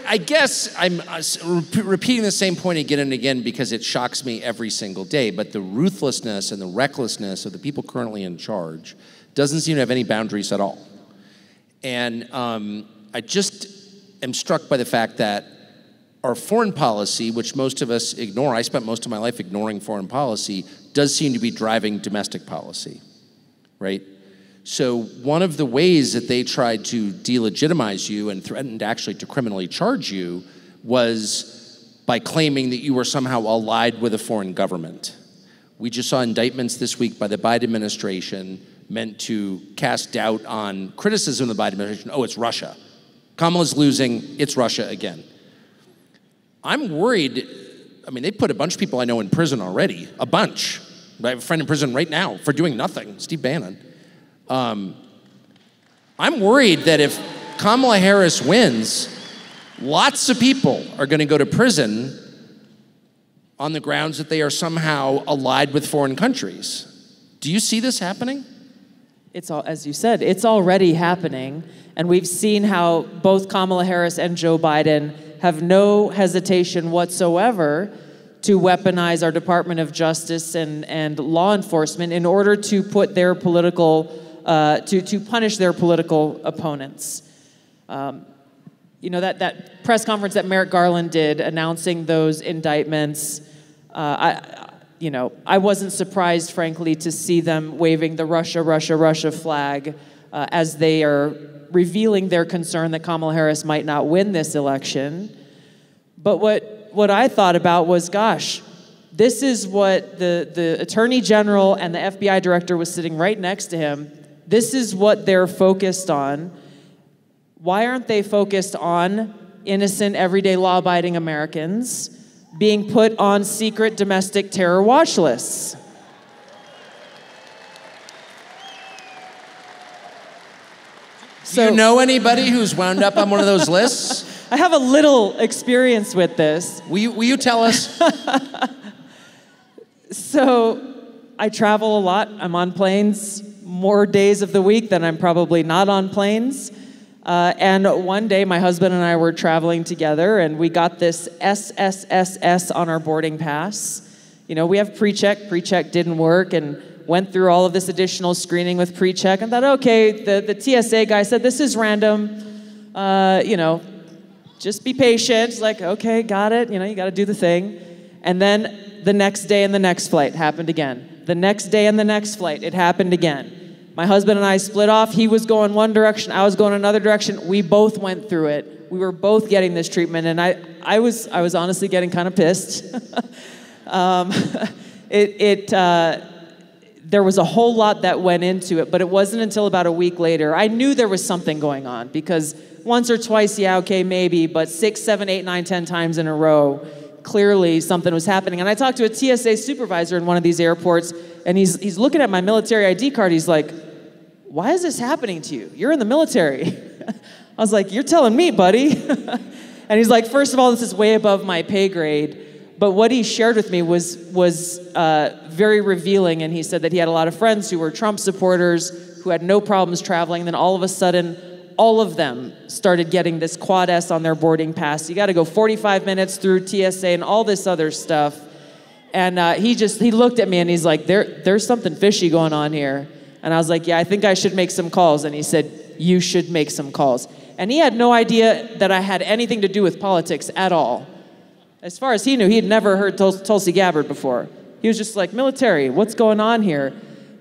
I guess I'm repeating the same point again and again because it shocks me every single day, but the ruthlessness and the recklessness of the people currently in charge doesn't seem to have any boundaries at all. And I just am struck by the fact that our foreign policy, which most of us ignore, I spent most of my life ignoring foreign policy, does seem to be driving domestic policy, right? So one of the ways that they tried to delegitimize you and threatened actually to criminally charge you was by claiming that you were somehow allied with a foreign government. We just saw indictments this week by the Biden administration meant to cast doubt on criticism of the Biden administration. Oh, it's Russia. Kamala's losing, it's Russia again. I'm worried, I mean, they put a bunch of people I know in prison already, a bunch. I have a friend in prison right now for doing nothing, Steve Bannon. I'm worried that if Kamala Harris wins, lots of people are going to go to prison on the grounds that they are somehow allied with foreign countries. Do you see this happening? It's all, as you said, it's already happening. And we've seen how both Kamala Harris and Joe Biden have no hesitation whatsoever to weaponize our Department of Justice and law enforcement in order to put their political, to punish their political opponents. You know, that press conference that Merrick Garland did announcing those indictments, I wasn't surprised, frankly, to see them waving the Russia, Russia, Russia flag as they are revealing their concern that Kamala Harris might not win this election. But what I thought about was, gosh, this is what the Attorney General and the FBI Director was sitting right next to him. This is what they're focused on. Why aren't they focused on innocent, everyday, law-abiding Americans being put on secret domestic terror watch lists? Do you know anybody who's wound up on one of those lists? I have a little experience with this. Will you tell us? So I travel a lot. I'm on planes more days of the week than I'm probably not on planes. And one day, my husband and I were traveling together, and we got this SSSS on our boarding pass. You know, we have pre-check. Pre-check didn't work, and went through all of this additional screening with pre-check, and thought, okay, the TSA guy said, this is random. Just be patient. It's like, okay, got it. You know, you got to do the thing. And then the next day and the next flight happened again. The next day and the next flight, it happened again. My husband and I split off. He was going one direction. I was going another direction. We both went through it. We were both getting this treatment, and I was honestly getting kind of pissed. There was a whole lot that went into it, but it wasn't until about a week later. I knew there was something going on because once or twice, yeah, okay, maybe, but 6, 7, 8, 9, 10 times in a row, clearly something was happening. And I talked to a TSA supervisor in one of these airports, and he's looking at my military ID card. He's like, why is this happening to you? You're in the military. I was like, you're telling me, buddy. And he's like, first of all, this is way above my pay grade. But what he shared with me was very revealing, and he said that he had a lot of friends who were Trump supporters who had no problems traveling. Then all of a sudden, all of them started getting this Quad S on their boarding pass. You got to go 45 minutes through TSA and all this other stuff. And he looked at me and he's like, there's something fishy going on here. And I was like, yeah, I think I should make some calls. And he said, you should make some calls. And he had no idea that I had anything to do with politics at all. As far as he knew, he had never heard Tulsi Gabbard before. He was just like, military, what's going on here?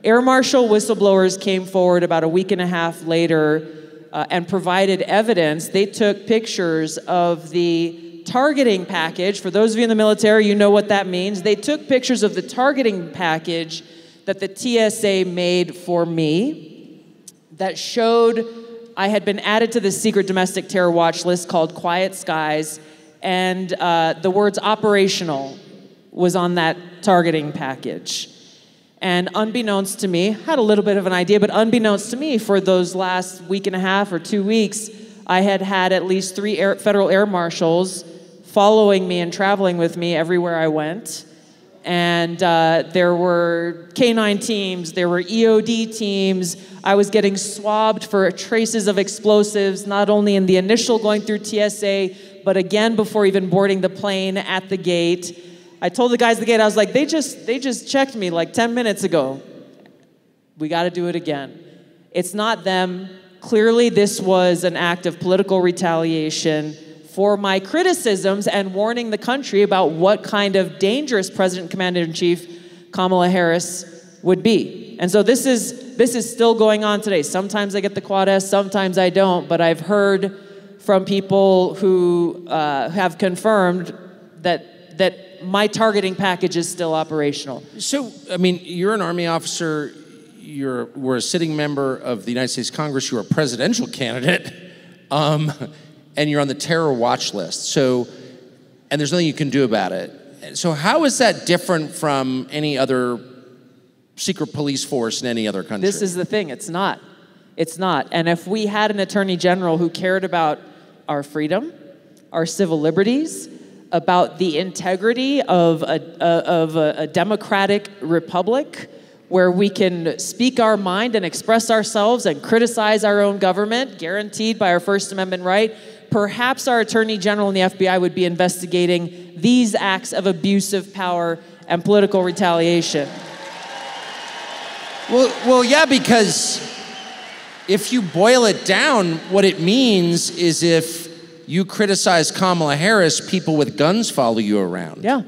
Air Marshal whistleblowers came forward about a week and a half later and provided evidence. They took pictures of the targeting package. For those of you in the military, you know what that means. They took pictures of the targeting package that the TSA made for me that showed I had been added to the secret domestic terror watch list called Quiet Skies, and the words operational was on that targeting package. And unbeknownst to me, had a little bit of an idea, but unbeknownst to me, for those last week and a half or 2 weeks, I had at least 3 federal air marshals following me and traveling with me everywhere I went. And there were K-9 teams, there were EOD teams. I was getting swabbed for traces of explosives, not only in the initial going through TSA, but again before even boarding the plane at the gate. I told the guys at the gate, I was like, they just checked me like 10 minutes ago. We got to do it again. It's not them. Clearly, this was an act of political retaliation for my criticisms and warning the country about what kind of dangerous President Commander-in-Chief Kamala Harris would be. And so this is still going on today. Sometimes I get the Quad S, sometimes I don't, but I've heard from people who have confirmed that my targeting package is still operational. So, I mean, you're an Army officer, we're a sitting member of the United States Congress, you're a presidential candidate, and you're on the terror watch list. So, and there's nothing you can do about it. So how is that different from any other secret police force in any other country? This is the thing, it's not. It's not. And if we had an attorney general who cared about our freedom, our civil liberties, about the integrity of a democratic republic where we can speak our mind and express ourselves and criticize our own government, guaranteed by our First Amendment right, perhaps our Attorney General and the FBI would be investigating these acts of abuse of power and political retaliation. Well, yeah, because if you boil it down, what it means is if you criticize Kamala Harris, people with guns follow you around. Yeah.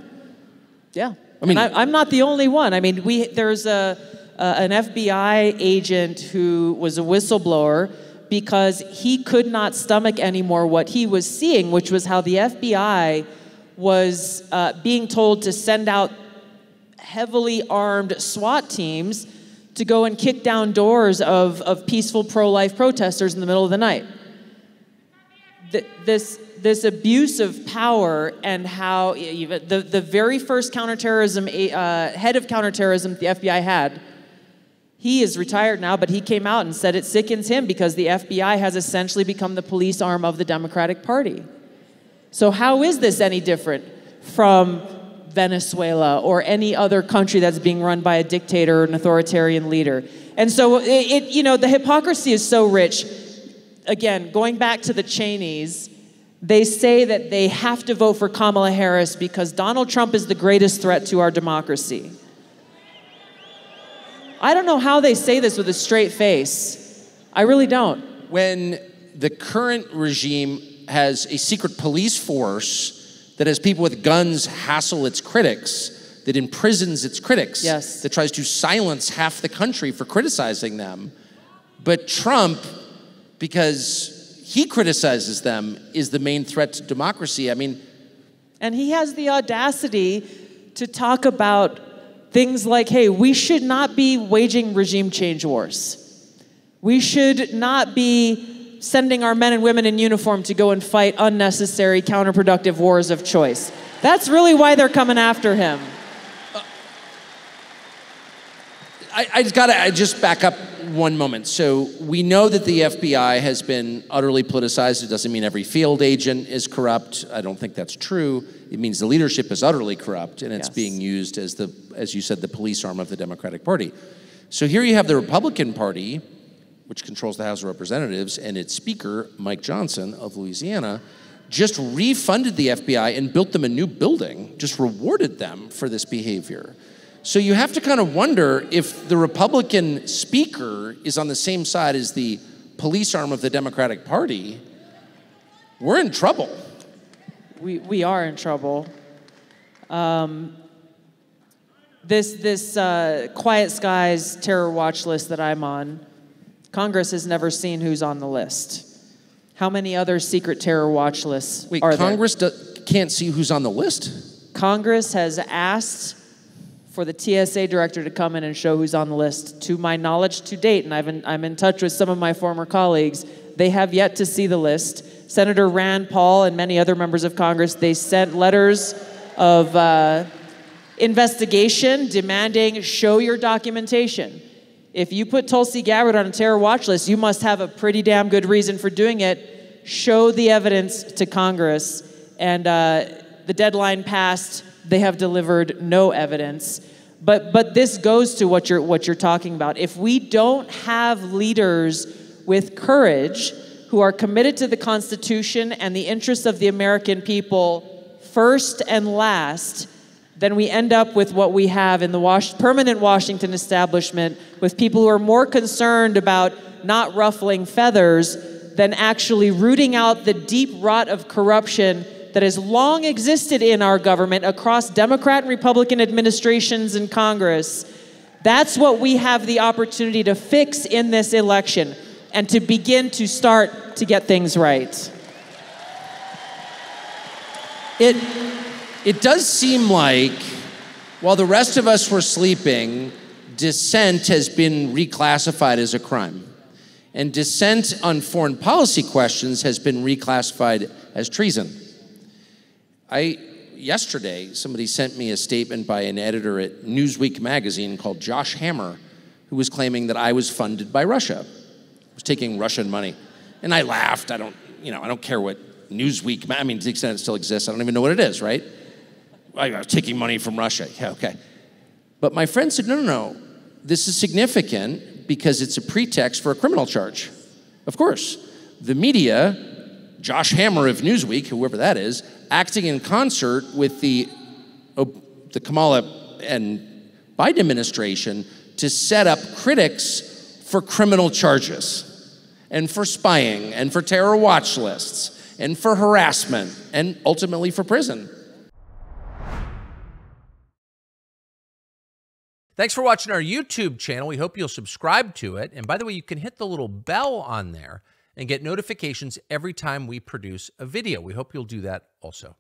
I mean, I'm not the only one. I mean, there's an FBI agent who was a whistleblower because he could not stomach anymore what he was seeing, which was how the FBI was being told to send out heavily armed SWAT teams to go and kick down doors of peaceful pro-life protesters in the middle of the night. This abuse of power and how even the very first counterterrorism head of counterterrorism the FBI had, he is retired now, but he came out and said it sickens him because the FBI has essentially become the police arm of the Democratic Party. So how is this any different from Venezuela or any other country that's being run by a dictator or an authoritarian leader? And so the hypocrisy is so rich. Again, going back to the Cheneys, they say that they have to vote for Kamala Harris because Donald Trump is the greatest threat to our democracy. I don't know how they say this with a straight face. I really don't. When the current regime has a secret police force that has people with guns hassle its critics, that imprisons its critics, yes, that tries to silence half the country for criticizing them, but Trump, because he criticizes them, is the main threat to democracy. I mean, and he has the audacity to talk about things like, hey, we should not be waging regime change wars. We should not be sending our men and women in uniform to go and fight unnecessary, counterproductive wars of choice. That's really why they're coming after him. I just back up one moment. So we know that the FBI has been utterly politicized. It doesn't mean every field agent is corrupt. I don't think that's true. It means the leadership is utterly corrupt, and it's being used as you said, the police arm of the Democratic Party. So here you have the Republican Party, which controls the House of Representatives, and its Speaker, Mike Johnson of Louisiana, just refunded the FBI and built them a new building, just rewarded them for this behavior. So you have to kind of wonder if the Republican Speaker is on the same side as the police arm of the Democratic Party. We're in trouble. We are in trouble. This Quiet Skies terror watch list that I'm on, Congress has never seen who's on the list. How many other secret terror watch lists are there? Congress can't see who's on the list? Congress has asked for the TSA director to come in and show who's on the list. To my knowledge to date, and I'm in touch with some of my former colleagues, they have yet to see the list. Senator Rand Paul and many other members of Congress, they sent letters of investigation demanding, show your documentation. If you put Tulsi Gabbard on a terror watch list, you must have a pretty damn good reason for doing it. Show the evidence to Congress. And the deadline passed they have delivered no evidence. But this goes to what you're talking about. If we don't have leaders with courage who are committed to the Constitution and the interests of the American people first and last, then we end up with what we have in the permanent Washington establishment, with people who are more concerned about not ruffling feathers than actually rooting out the deep rot of corruption that has long existed in our government across Democrat and Republican administrations in Congress. That's what we have the opportunity to fix in this election and to begin to start to get things right. It does seem like, while the rest of us were sleeping, dissent has been reclassified as a crime. And dissent on foreign policy questions has been reclassified as treason. Yesterday, somebody sent me a statement by an editor at Newsweek magazine called Josh Hammer, who was claiming that I was funded by Russia. I was taking Russian money. And I laughed. I don't care what Newsweek, to the extent it still exists, I don't even know what it is, right? I was taking money from Russia. Yeah, okay. But my friend said, no. This is significant because it's a pretext for a criminal charge. Of course. The media, Josh Hammer of Newsweek, whoever that is, acting in concert with the Kamala and Biden administration to set up critics for criminal charges and for spying and for terror watch lists and for harassment and ultimately for prison. Thanks for watching our YouTube channel. We hope you'll subscribe to it. And by the way, you can hit the little bell on there and get notifications every time we produce a video. We hope you'll do that also.